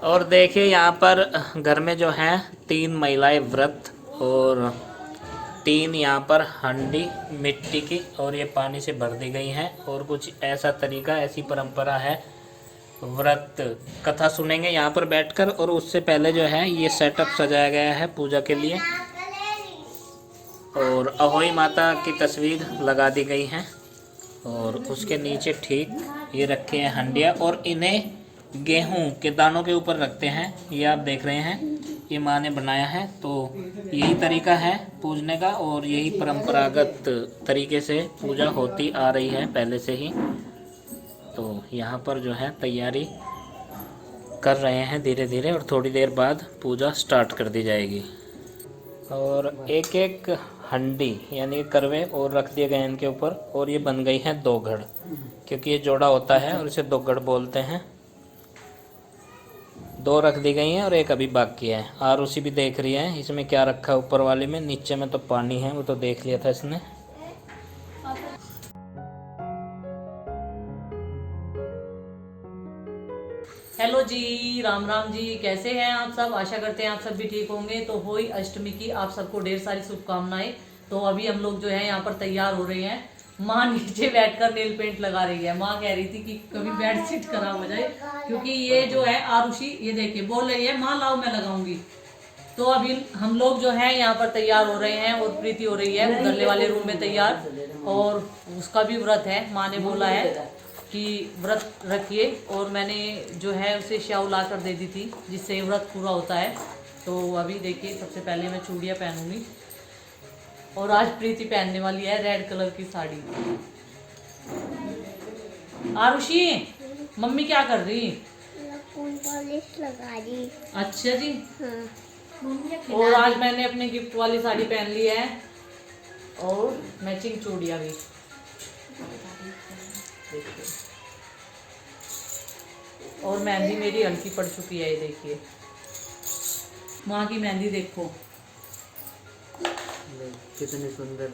और देखिए यहाँ पर घर में जो है 3 महिलाएं व्रत, और 3 यहाँ पर हंडी मिट्टी की और ये पानी से भर दी गई हैं। और कुछ ऐसा तरीका, ऐसी परंपरा है, व्रत कथा सुनेंगे यहाँ पर बैठकर। और उससे पहले जो है ये सेटअप सजाया गया है पूजा के लिए, और अहोई माता की तस्वीर लगा दी गई है। और उसके नीचे ठीक ये रखे हैं हंडिया, और इन्हें गेहूं के दानों के ऊपर रखते हैं। ये आप देख रहे हैं, ये माँ ने बनाया है। तो यही तरीका है पूजने का, और यही परंपरागत तरीके से पूजा होती आ रही है पहले से ही। तो यहाँ पर जो है तैयारी कर रहे हैं धीरे धीरे, और थोड़ी देर बाद पूजा स्टार्ट कर दी जाएगी। और एक एक हंडी यानी करवे और रख दिए गए इनके ऊपर, और ये बन गई है 2 घड़, क्योंकि ये जोड़ा होता है और इसे 2 घड़ बोलते हैं। 2 रख दी गई हैं और एक अभी बाकी है। आरुषि भी देख रही है इसमें क्या रखा है ऊपर वाले में। नीचे में तो पानी है, वो तो देख लिया था इसने। हेलो जी, राम राम जी, कैसे हैं आप सब। आशा करते हैं आप सब भी ठीक होंगे। तो होई अष्टमी की आप सबको ढेर सारी शुभकामनाएं। तो अभी हम लोग जो है यहाँ पर तैयार हो रहे हैं। माँ नीचे बैठकर नेल पेंट लगा रही है। माँ कह रही थी कि कभी बेडशीट खराब हो जाए, क्योंकि ये जो है आरुषि, ये देखिए बोल रही है माँ लाओ मैं लगाऊंगी। तो अभी हम लोग जो है यहाँ पर तैयार हो रहे हैं, और प्रीति हो रही है उधरले वाले रूम में तैयार। और उसका भी व्रत है, माँ ने बोला है कि व्रत रखिए, और मैंने जो है उसे श्याव ला कर दे दी थी, जिससे व्रत पूरा होता है। तो अभी देखिए सबसे पहले मैं चूड़ियाँ पहनूंगी, और आज प्रीति पहनने वाली है रेड कलर की साड़ी। आरुषि, मम्मी क्या कर रही? पॉलिश लगा दी। अच्छा जी। हाँ। और आज मैंने अपने गिफ्ट वाली साड़ी पहन ली है, और मैचिंग चूड़ियाँ भी। और मेहंदी मेरी हल्की पड़ चुकी है, ये देखिए माँ की मेहंदी देखो कितनी सुंदर।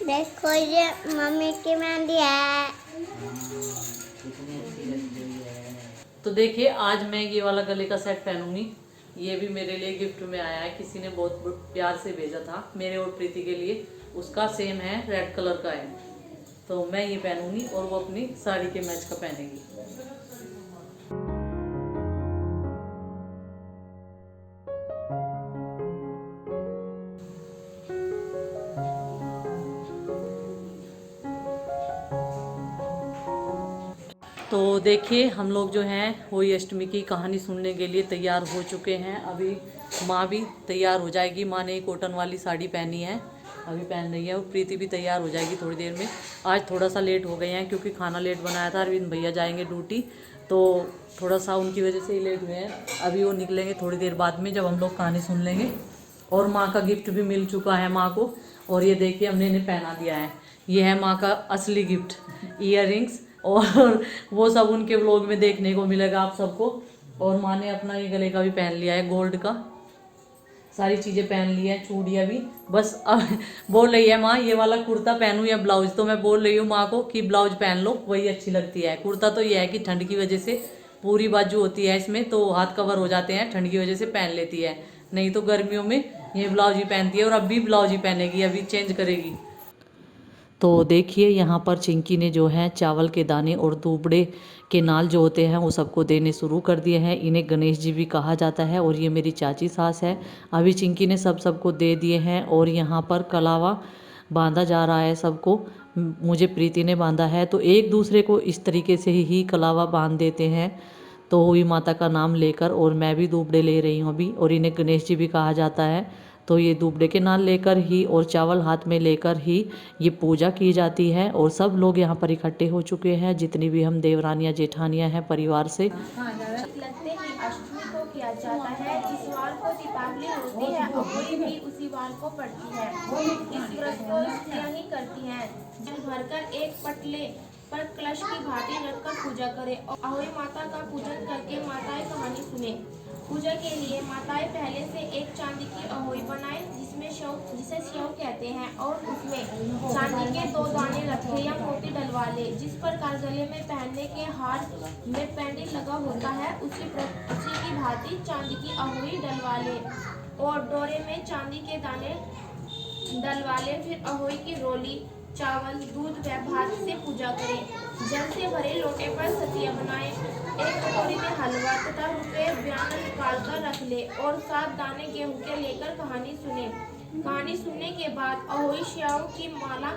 देखो ये मम्मी की मेहंदी है। तो देखिए आज मैं ये वाला गले का सेट पहनूंगी। ये भी मेरे लिए गिफ्ट में आया है, किसी ने बहुत प्यार से भेजा था मेरे और प्रीति के लिए। उसका सेम है, रेड कलर का है। तो मैं ये पहनूंगी, और वो अपनी साड़ी के मैच का पहनेगी। तो देखिए हम लोग जो हैं होली अष्टमी की कहानी सुनने के लिए तैयार हो चुके हैं। अभी माँ भी तैयार हो जाएगी। माँ ने कॉटन वाली साड़ी पहनी है, अभी पहन रही है। और प्रीति भी तैयार हो जाएगी थोड़ी देर में। आज थोड़ा सा लेट हो गए हैं, क्योंकि खाना लेट बनाया था। अरविंद भैया जाएंगे ड्यूटी, तो थोड़ा सा उनकी वजह से ही लेट हुए हैं। अभी वो निकलेंगे थोड़ी देर बाद में, जब हम लोग कहानी सुन लेंगे। और माँ का गिफ्ट भी मिल चुका है माँ को, और ये देखिए हमने इन्हें पहना दिया है। ये है माँ का असली गिफ्ट, ईयररिंग्स। और वो सब उनके व्लॉग में देखने को मिलेगा आप सबको। और माँ ने अपना ये गले का भी पहन लिया है, गोल्ड का। सारी चीज़ें पहन ली हैं, चूड़ियाँ भी। बस अब बोल रही है माँ ये वाला कुर्ता पहनूं या ब्लाउज। तो मैं बोल रही हूँ माँ को कि ब्लाउज पहन लो, वही अच्छी लगती है। कुर्ता तो ये है कि ठंड की वजह से पूरी बाजू होती है इसमें, तो हाथ कवर हो जाते हैं, ठंड की वजह से पहन लेती है। नहीं तो गर्मियों में ये ब्लाउज ही पहनती है, और अब भी ब्लाउज ही पहनेगी, अभी चेंज करेगी। तो देखिए यहाँ पर चिंकी ने जो है चावल के दाने और दूबड़े के नाल जो होते हैं वो सबको देने शुरू कर दिए हैं। इन्हें गणेश जी भी कहा जाता है, और ये मेरी चाची सास है। अभी चिंकी ने सबको दे दिए हैं, और यहाँ पर कलावा बांधा जा रहा है सबको। मुझे प्रीति ने बांधा है। तो एक दूसरे को इस तरीके से ही कलावा बांध देते हैं, तो हुई माता का नाम लेकर। और मैं भी दूबड़े ले रही हूँ अभी, और इन्हें गणेश जी भी कहा जाता है। तो ये दूबड़े के नाल लेकर ही और चावल हाथ में लेकर ही ये पूजा की जाती है। और सब लोग यहाँ पर इकट्ठे हो चुके हैं, जितनी भी हम देवरानियाँ जेठानियाँ हैं परिवार से। लगते ही अष्टमी को किया जाता है। जिस वार को दीपावली होती है होली भी उसी वार को पड़ती है। इस व्रत को स्त्रियां ही करती हैं। जल भरकर एक पटले पर कलश की भांति रखकर पूजा करें, और अहोई माता का पूजन करके माताएं कहानी सुने। पूजा के लिए माताएं पहले से एक चांदी की अहोई बनाए जिसे शव कहते हैं और उसमें चांदी के 2 दाने रखे या मोती डलवा ले। जिस प्रकार गले में पहनने के हार में पेंडेंट लगा होता है उसी की भांति चांदी की अहोई डलवा ले और डोरे में चांदी के दाने डलवा ले। फिर अहोई की रोली चावल दूध व भात से पूजा करें। जल से भरे लोटे पर सतिया बनाए, एक कटोरी में हलवा तथा रुपये बयाना निकाल कर रख ले और 7 दाने गेहूं के लेकर कहानी सुने। कहानी सुनने के बाद अहोई श्याओं की माला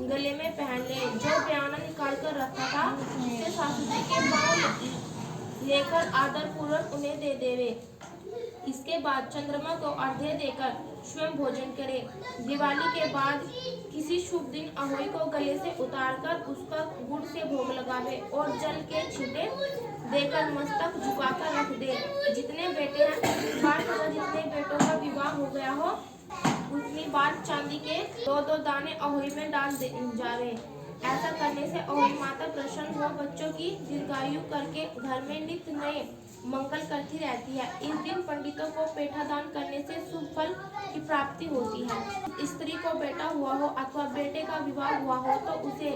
गले में पहन ले। जो बयाना निकाल कर रखा था उसे सासू जी के पांव लेकर आदर पूर्वक उन्हें दे देवे। इसके बाद चंद्रमा को अर्घ्य देकर स्वयं भोजन करे। दिवाली के बाद किसी शुभ दिन अहोई को गले से उतारकर उसका गुड़ से भोग लगावे और जल के छींटे देकर मस्तक झुकाकर रख दे। जितने बेटे हैं बार जितने बेटों का विवाह हो गया हो उतनी बार चांदी के 2-2 दाने अहोई में डाल जावे। ऐसा करने से अहोई माता प्रसन्न हो बच्चों की दीर्घायु करके घर में नित्य नए मंगल करती रहती है। इस दिन पंडितों को पेठा दान करने से शुभ फल की प्राप्ति होती है। स्त्री को बेटा हुआ हो अथवा बेटे का विवाह हुआ हो तो उसे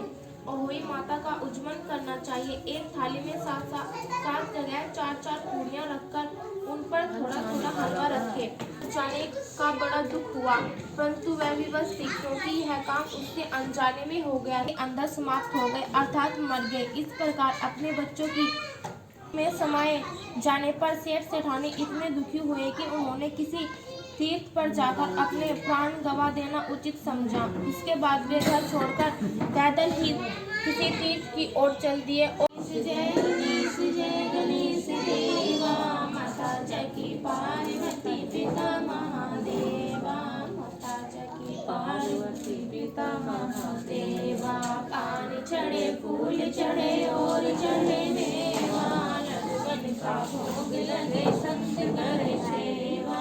अहोई माता का उज्जमन करना चाहिए। एक थाली में 7 जगह 4-4 पूड़ियाँ रखकर उन पर थोड़ा हलवा रखे। जाने का बड़ा दुख हुआ परंतु वह भी बस थी क्योंकि यह काम उससे अनजाने में हो गया। अंदर समाप्त हो गए अर्थात मर गए। इस प्रकार अपने बच्चों की में समाये जाने पर सेठ सेठानी इतने दुखी हुए कि उन्होंने किसी तीर्थ पर जाकर अपने प्राण गंवा देना उचित समझा। इसके बाद वे घर छोड़कर पैदल ही किसी तीर्थ की ओर चल दिए। जय गणेश देवा माता जकी पार्वती पिता महादेवा माता जकी पार्वती पिता महादेवा। पानी चढ़े फूल चढ़े और चढ़े मेवा लगन का भोग लगे संत करे सेवा।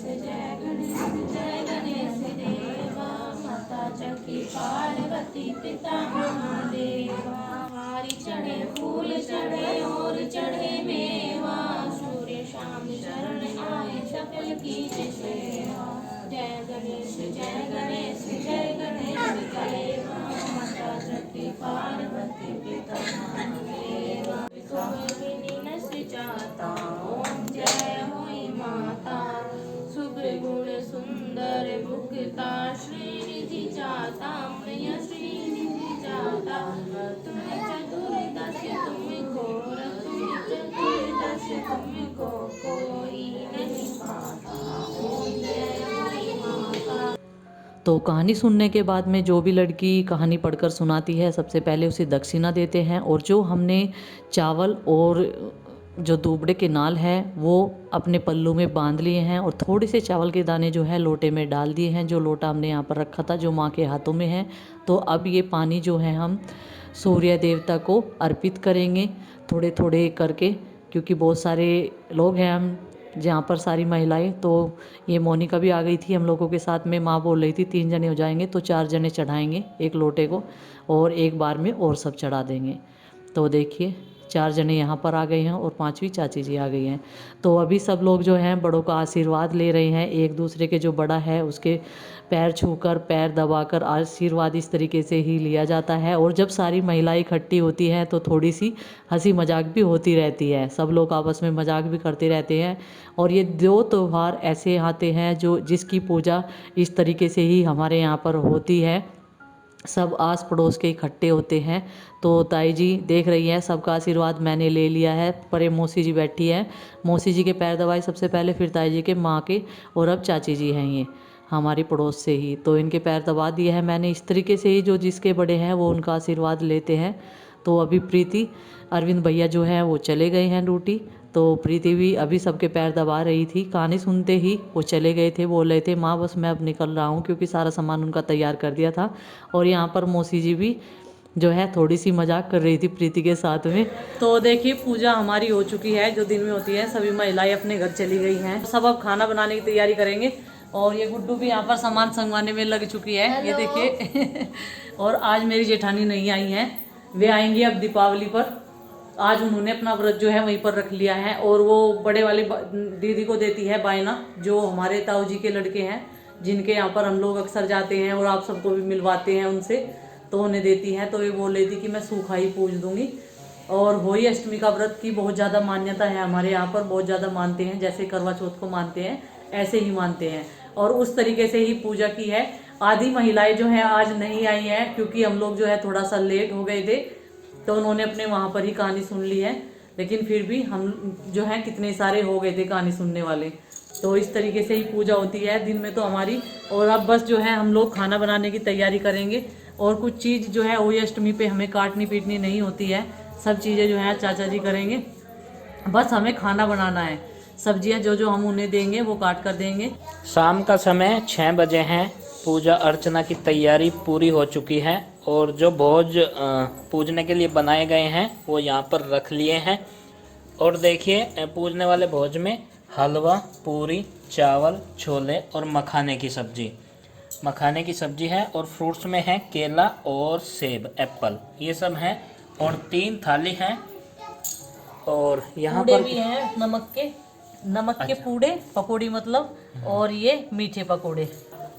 जय गणेश देवा माता जकी पार्वती पिता महादेवा। हारी चढ़े फूल चढ़े और चढ़े मेवा सूर्य शाम शरण आए सकल की सेवा। जय गणेश देवा माता जकी पार्वती पिता महादेवा। जाता ओम जय होई माता शुभ गुण सुंदर मुक्ता श्रीनिधि जाता मैया श्रीनिधि जाता। तुम्हें चतुर्दश तुम घोर तुम्हें चतुर्दश तुमको कोई नहीं पाता। ओम जय होई माता। तो कहानी सुनने के बाद में जो भी लड़की कहानी पढ़कर सुनाती है सबसे पहले उसे दक्षिणा देते हैं और जो हमने चावल और जो दूबड़े के नाल है वो अपने पल्लू में बांध लिए हैं और थोड़े से चावल के दाने जो है लोटे में डाल दिए हैं। जो लोटा हमने यहाँ पर रखा था जो माँ के हाथों में है। तो अब ये पानी जो है हम सूर्य देवता को अर्पित करेंगे थोड़े थोड़े करके, क्योंकि बहुत सारे लोग हैं हम जहाँ पर सारी महिलाएं। तो ये मोनिका भी आ गई थी हम लोगों के साथ में। माँ बोल रही थी 3 जने हो जाएंगे तो 4 जने चढ़ाएंगे एक लोटे को और एक बार में और सब चढ़ा देंगे। तो देखिए 4 जने यहाँ पर आ गए हैं और 5वीं चाची जी आ गई हैं। तो अभी सब लोग जो हैं बड़ों का आशीर्वाद ले रहे हैं। एक दूसरे के जो बड़ा है उसके पैर छूकर पैर दबाकर आशीर्वाद इस तरीके से ही लिया जाता है। और जब सारी महिलाएं इकट्ठी होती हैं तो थोड़ी सी हंसी मजाक भी होती रहती है। सब लोग आपस में मजाक भी करते रहते हैं। और ये 2 त्यौहार ऐसे आते हैं जिसकी पूजा इस तरीके से ही हमारे यहाँ पर होती है। सब आस पड़ोस के इकट्ठे होते हैं। तो ताई जी देख रही है सबका आशीर्वाद मैंने ले लिया है। परे मौसी जी बैठी है, मौसी जी के पैर दबाए सबसे पहले, फिर ताई जी के, माँ के, और अब चाची जी हैं ये हमारी पड़ोस से ही। तो इनके पैर दबा दिए हैं मैंने। इस तरीके से ही जो जिसके बड़े हैं वो उनका आशीर्वाद लेते हैं। तो अभी प्रीति अरविंद भैया जो हैं वो चले गए हैं ड्यूटी। तो प्रीति भी अभी सबके पैर दबा रही थी। कहानी सुनते ही वो चले गए थे। बोल रहे थे माँ बस मैं अब निकल रहा हूँ, क्योंकि सारा सामान उनका तैयार कर दिया था। और यहाँ पर मौसी जी भी जो है थोड़ी सी मजाक कर रही थी प्रीति के साथ में। तो देखिए पूजा हमारी हो चुकी है जो दिन में होती है। सभी महिलाएं अपने घर चली गई हैं। सब अब खाना बनाने की तैयारी करेंगे। और ये गुड्डू भी यहाँ पर सामान संगवाने में लग चुकी है, ये देखिए। और आज मेरी जेठानी नहीं आई हैं, वे आएंगी अब दीपावली पर। आज उन्होंने अपना व्रत जो है वहीं पर रख लिया है। और वो बड़े वाली दीदी को देती है बायना, जो हमारे ताऊ जी के लड़के हैं, जिनके यहाँ पर हम लोग अक्सर जाते हैं और आप सबको भी मिलवाते हैं उनसे, तो उन्हें देती है। तो ये बोल रही थी कि मैं सूखा ही पूज दूंगी। और होली अष्टमी का व्रत की बहुत ज़्यादा मान्यता है हमारे यहाँ पर, बहुत ज़्यादा मानते हैं। जैसे करवा चौथ को मानते हैं ऐसे ही मानते हैं, और उस तरीके से ही पूजा की है। आधी महिलाएं जो हैं आज नहीं आई हैं, क्योंकि हम लोग जो है थोड़ा सा लेट हो गए थे, तो उन्होंने अपने वहाँ पर ही कहानी सुन ली है। लेकिन फिर भी हम जो है कितने सारे हो गए थे कहानी सुनने वाले। तो इस तरीके से ही पूजा होती है दिन में तो हमारी। और अब बस जो है हम लोग खाना बनाने की तैयारी करेंगे। और कुछ चीज़ जो है होली अष्टमी पे हमें काटनी पीटनी नहीं होती है, सब चीज़ें जो है चाचा जी करेंगे। बस हमें खाना बनाना है, सब्जियां जो जो हम उन्हें देंगे वो काट कर देंगे। शाम का समय 6 बजे है। पूजा अर्चना की तैयारी पूरी हो चुकी है और जो भोज पूजने के लिए बनाए गए हैं वो यहाँ पर रख लिए हैं। और देखिए पूजने वाले भोज में हलवा, पूरी, चावल, छोले और मखाने की सब्जी है। और फ्रूट्स में है केला और सेब, एप्पल, ये सब हैं। और 3 थाली हैं। और यहाँ पूड़े पर भी हैं, नमक के पूड़े, पकौड़ी मतलब, और ये मीठे पकौड़े,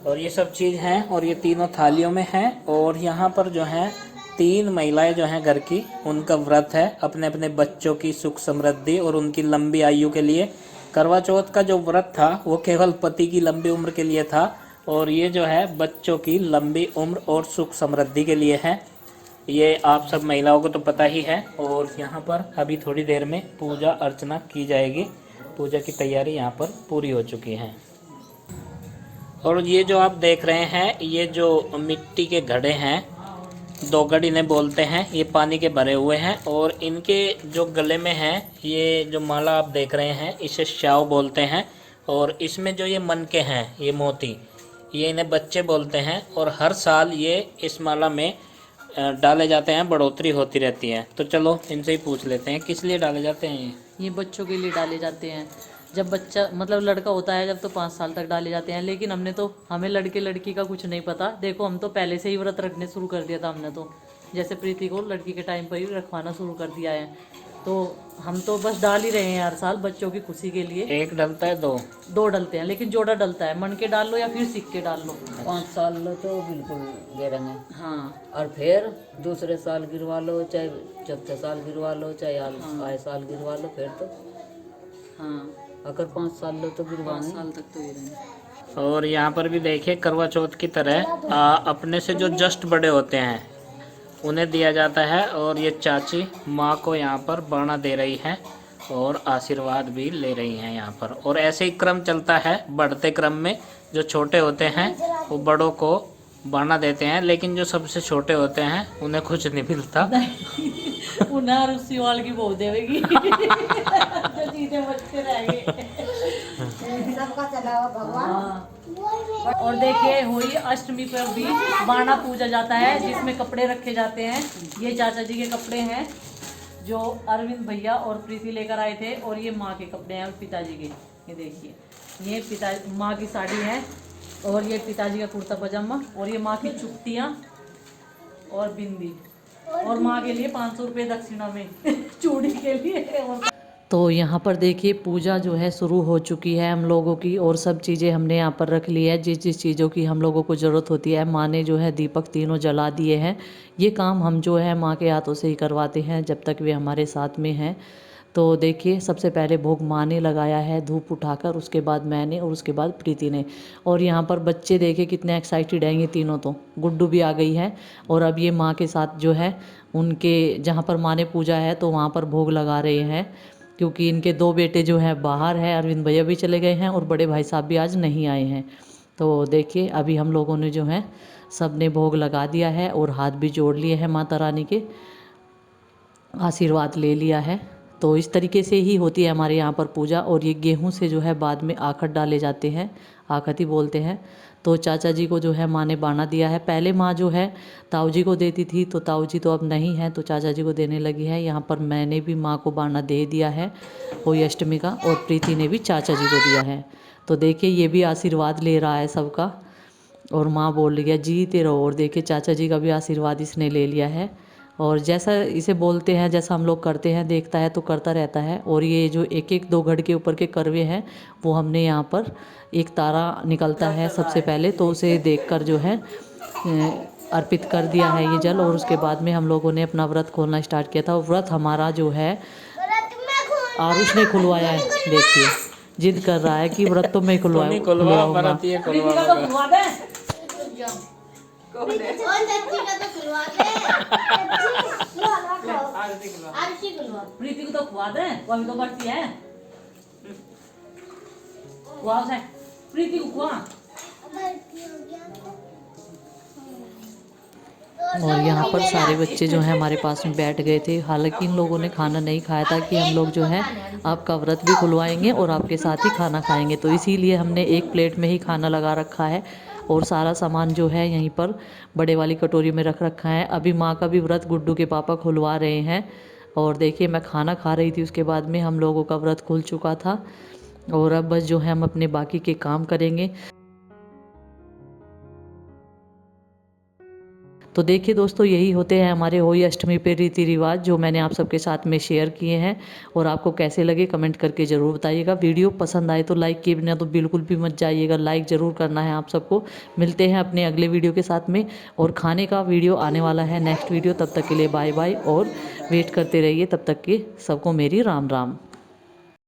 और ये सब चीज़ हैं। और ये तीनों थालियों में हैं। और यहाँ पर जो है 3 महिलाएं जो हैं घर की, उनका व्रत है अपने अपने बच्चों की सुख समृद्धि और उनकी लंबी आयु के लिए। करवा चौथ का जो व्रत था वो केवल पति की लंबी उम्र के लिए था, और ये जो है बच्चों की लंबी उम्र और सुख समृद्धि के लिए है। ये आप सब महिलाओं को तो पता ही है। और यहाँ पर अभी थोड़ी देर में पूजा अर्चना की जाएगी। पूजा की तैयारी यहाँ पर पूरी हो चुकी है। और ये जो आप देख रहे हैं, ये जो मिट्टी के घड़े हैं, 2 गढ़ इन्हें बोलते हैं, ये पानी के भरे हुए हैं। और इनके जो गले में है, ये जो माला आप देख रहे हैं, इसे श्याव बोलते हैं। और इसमें जो ये मनके हैं, ये मोती, ये इन्हें बच्चे बोलते हैं। और हर साल ये इस माला में डाले जाते हैं, बढ़ोतरी होती रहती है। तो चलो इनसे ही पूछ लेते हैं किस लिए डाले जाते हैं। ये बच्चों के लिए डाले जाते हैं। जब बच्चा मतलब लड़का होता है जब, तो 5 साल तक डाले जाते हैं। लेकिन हमें लड़के लड़की का कुछ नहीं पता। देखो हम तो पहले से ही व्रत रखने शुरू कर दिया था हमने तो, जैसे प्रीति को लड़की के टाइम पर ही रखवाना शुरू कर दिया है। तो हम तो बस डाल ही रहे हैं हर साल बच्चों की खुशी के लिए। एक डलता है, 2 डलते हैं, लेकिन जोड़ा डलता है। मन के डाल लो या फिर सिक्के के डाल लो। 5 साल लो तो बिल्कुल गिरेंगे। हाँ, और फिर दूसरे साल गिरवा लो, चाहे चौथे साल गिरवा लो, चाहे आए साल गिरवा लो। फिर तो हाँ, अगर 5 साल लो तो 5 गिरवाएंगे। साल तक तो ये रहेंगे। और यहाँ पर भी देखिए करवा चौथ की तरह अपने से जो जस्ट बड़े होते हैं उन्हें दिया जाता है। और ये चाची माँ को यहाँ पर बाणा दे रही है और आशीर्वाद भी ले रही हैं यहाँ पर। और ऐसे ही क्रम चलता है, बढ़ते क्रम में जो छोटे होते हैं वो बड़ों को बाणा देते हैं, लेकिन जो सबसे छोटे होते हैं उन्हें कुछ नहीं मिलता। उन्हें और उसी वाल की बहुत देवेगी जो चीजें बचते रहेंगे। हाँ। और देखिए होली अष्टमी पर भी बाणा पूजा जाता है, जिसमें कपड़े रखे जाते हैं। ये चाचा जी के कपड़े हैं जो अरविंद भैया और प्रीति लेकर आए थे। और ये माँ के कपड़े हैं और पिताजी के। ये देखिए, ये माँ की साड़ी है, और ये पिताजी का कुर्ता पजामा, और ये माँ की चुट्टियाँ और बिंदी, और माँ के लिए 500 रुपये दक्षिणा में चूड़ी के लिए। तो यहाँ पर देखिए पूजा जो है शुरू हो चुकी है हम लोगों की। और सब चीज़ें हमने यहाँ पर रख ली है, जिस जिस चीज़ों की हम लोगों को ज़रूरत होती है। माँ ने जो है दीपक तीनों जला दिए हैं। ये काम हम जो है माँ के हाथों से ही करवाते हैं जब तक वे हमारे साथ में हैं। तो देखिए सबसे पहले भोग माँ ने लगाया है धूप उठाकर, उसके बाद मैंने, और उसके बाद प्रीति ने। और यहाँ पर बच्चे देखिए कितने एक्साइटेड हैं ये तीनों। तो गुड्डू भी आ गई है। और अब ये माँ के साथ जो है उनके जहाँ पर माँ ने पूजा है तो वहाँ पर भोग लगा रहे हैं, क्योंकि इनके 2 बेटे जो हैं बाहर हैं, अरविंद भैया भी चले गए हैं और बड़े भाई साहब भी आज नहीं आए हैं। तो देखिए अभी हम लोगों ने जो है सब ने भोग लगा दिया है और हाथ भी जोड़ लिए हैं, माता रानी के आशीर्वाद ले लिया है। तो इस तरीके से ही होती है हमारे यहाँ पर पूजा। और ये गेहूं से जो है बाद में आखत डाले जाते हैं, आखत ही बोलते हैं। तो चाचा जी को जो है माँ ने बाणा दिया है। पहले माँ जो है ताऊ जी को देती थी, तो ताऊ जी तो अब नहीं है, तो चाचा जी को देने लगी है। यहाँ पर मैंने भी माँ को बाणा दे दिया है होली अष्टमी का, और प्रीति ने भी चाचा जी को दिया है। तो देखिए ये भी आशीर्वाद ले रहा है सबका, और माँ बोल रही है जीते रहो। और देखिए चाचा जी का भी आशीर्वाद इसने ले लिया है। और जैसा इसे बोलते हैं, जैसा हम लोग करते हैं, देखता है तो करता रहता है। और ये जो एक एक 2 घड़ के ऊपर के करवे हैं वो हमने यहाँ पर एक तारा निकलता है सबसे पहले, तो उसे देखकर जो है अर्पित कर दिया है ये जल। और उसके बाद में हम लोगों ने अपना व्रत खोलना स्टार्ट किया था। और व्रत हमारा जो है आरुष ने खुलवाया है। देखिए जिद कर रहा है कि व्रत तो मैं खुलवाऊंगा। प्रीति को तो खुआ दे, वो अभी तो बढ़ती है। प्रीति को खुआ। और यहाँ पर सारे बच्चे जो हैं हमारे पास में बैठ गए थे। हालांकि इन लोगों ने खाना नहीं खाया था कि हम लोग जो है आपका व्रत भी खुलवाएंगे और आपके साथ ही खाना खाएंगे, तो इसीलिए हमने एक प्लेट में ही खाना लगा रखा है। और सारा सामान जो है यहीं पर बड़े वाली कटोरी में रख रखा है। अभी माँ का भी व्रत गुड्डू के पापा खुलवा रहे हैं। और देखिए मैं खाना खा रही थी, उसके बाद में हम लोगों का व्रत खुल चुका था। और अब बस जो है हम अपने बाकी के काम करेंगे। तो देखिए दोस्तों, यही होते हैं हमारे होली अष्टमी पे रीति रिवाज जो मैंने आप सबके साथ में शेयर किए हैं। और आपको कैसे लगे कमेंट करके ज़रूर बताइएगा। वीडियो पसंद आए तो लाइक किए बिना तो बिल्कुल भी मत जाइएगा, लाइक ज़रूर करना है आप सबको। मिलते हैं अपने अगले वीडियो के साथ में। और खाने का वीडियो आने वाला है नेक्स्ट वीडियो। तब तक के लिए बाय बाय और वेट करते रहिए। तब तक के सबको मेरी राम राम।